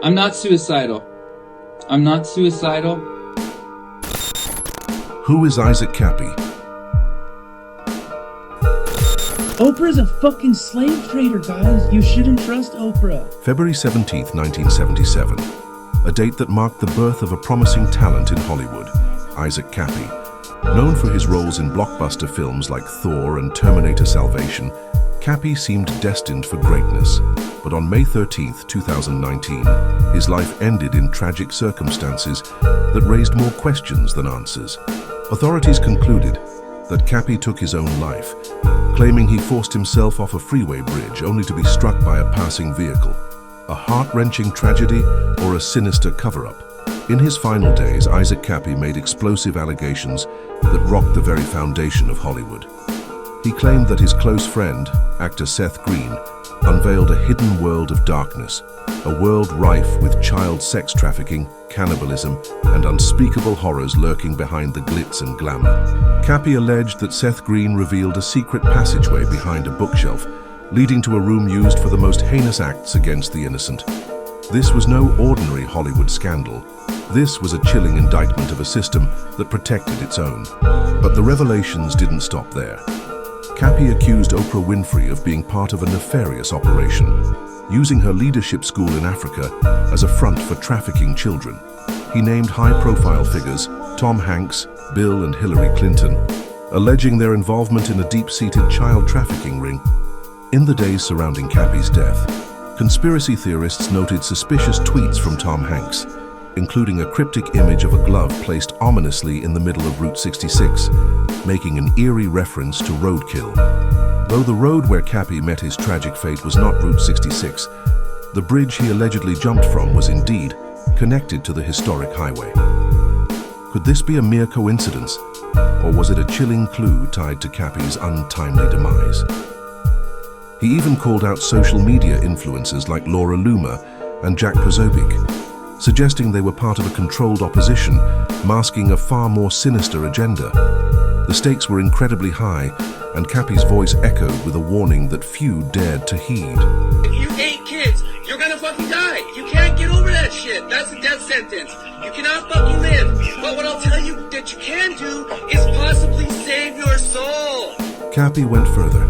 I'm not suicidal. I'm not suicidal. Who is Isaac Kappy? Oprah's a fucking slave trader, guys. You shouldn't trust Oprah. February 17th, 1977. A date that marked the birth of a promising talent in Hollywood, Isaac Kappy. Known for his roles in blockbuster films like Thor and Terminator Salvation, Kappy seemed destined for greatness. But on May 13th, 2019, his life ended in tragic circumstances that raised more questions than answers. Authorities concluded that Kappy took his own life, claiming he forced himself off a freeway bridge only to be struck by a passing vehicle. A heart-wrenching tragedy or a sinister cover-up? In his final days, Isaac Kappy made explosive allegations that rocked the very foundation of Hollywood. He claimed that his close friend, actor Seth Green, unveiled a hidden world of darkness, a world rife with child sex trafficking, cannibalism, and unspeakable horrors lurking behind the glitz and glamour. Kappy alleged that Seth Green revealed a secret passageway behind a bookshelf, leading to a room used for the most heinous acts against the innocent. This was no ordinary Hollywood scandal. This was a chilling indictment of a system that protected its own. But the revelations didn't stop there. Kappy accused Oprah Winfrey of being part of a nefarious operation, using her leadership school in Africa as a front for trafficking children. He named high-profile figures, Tom Hanks, Bill and Hillary Clinton, alleging their involvement in a deep-seated child trafficking ring. In the days surrounding Kappy's death, conspiracy theorists noted suspicious tweets from Tom Hanks, including a cryptic image of a glove placed ominously in the middle of Route 66, making an eerie reference to roadkill. Though the road where Kappy met his tragic fate was not Route 66, the bridge he allegedly jumped from was indeed connected to the historic highway. Could this be a mere coincidence, or was it a chilling clue tied to Kappy's untimely demise? He even called out social media influencers like Loomer and Posobiec, suggesting they were part of a controlled opposition, masking a far more sinister agenda. The stakes were incredibly high, and Kappy's voice echoed with a warning that few dared to heed. If you hate kids, you're gonna fucking die. You can't get over that shit. That's a death sentence. You cannot fucking live. But what I'll tell you that you can do is possibly save your soul. Kappy went further,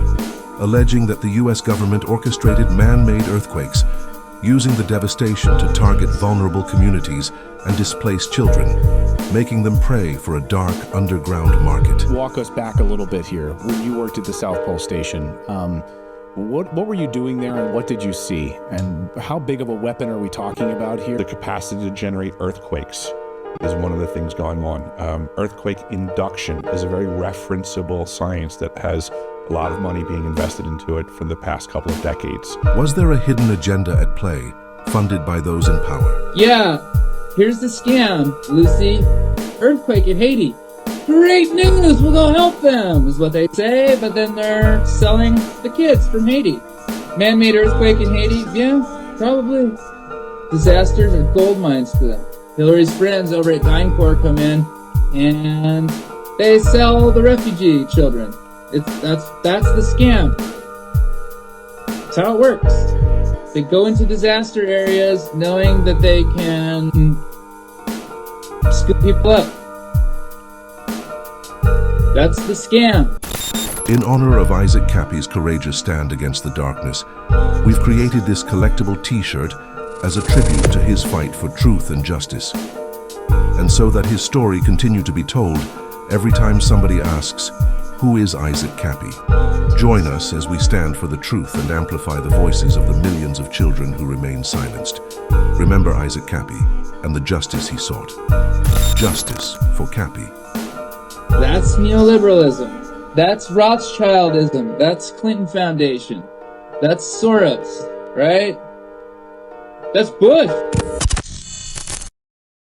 alleging that the US government orchestrated man-made earthquakes, using the devastation to target vulnerable communities and displace children, making them prey for a dark underground market. Walk us back a little bit here. You worked at the South Pole Station. What were you doing there, and what did you see? And how big of a weapon are we talking about here? The capacity to generate earthquakes is one of the things going on. Earthquake induction is a very referenceable science that has a lot of money being invested into it for the past couple of decades. Was there a hidden agenda at play, funded by those in power? Yeah, here's the scam, Lucy. Earthquake in Haiti. Great news, we'll go help them, is what they say, but then they're selling the kids from Haiti. Man-made earthquake in Haiti? Yeah, probably. Disasters are gold mines to them. Hillary's friends over at DynCorp come in, and they sell the refugee children. That's the scam. That's how it works. They go into disaster areas knowing that they can scoop people up. That's the scam. In honor of Isaac Kappy's courageous stand against the darkness, we've created this collectible t-shirt as a tribute to his fight for truth and justice. And so that his story continue to be told every time somebody asks, who is Isaac Kappy? Join us as we stand for the truth and amplify the voices of the millions of children who remain silenced. Remember Isaac Kappy and the justice he sought. Justice for Kappy. That's neoliberalism. That's Rothschildism. That's Clinton Foundation. That's Soros, right? That's Bush.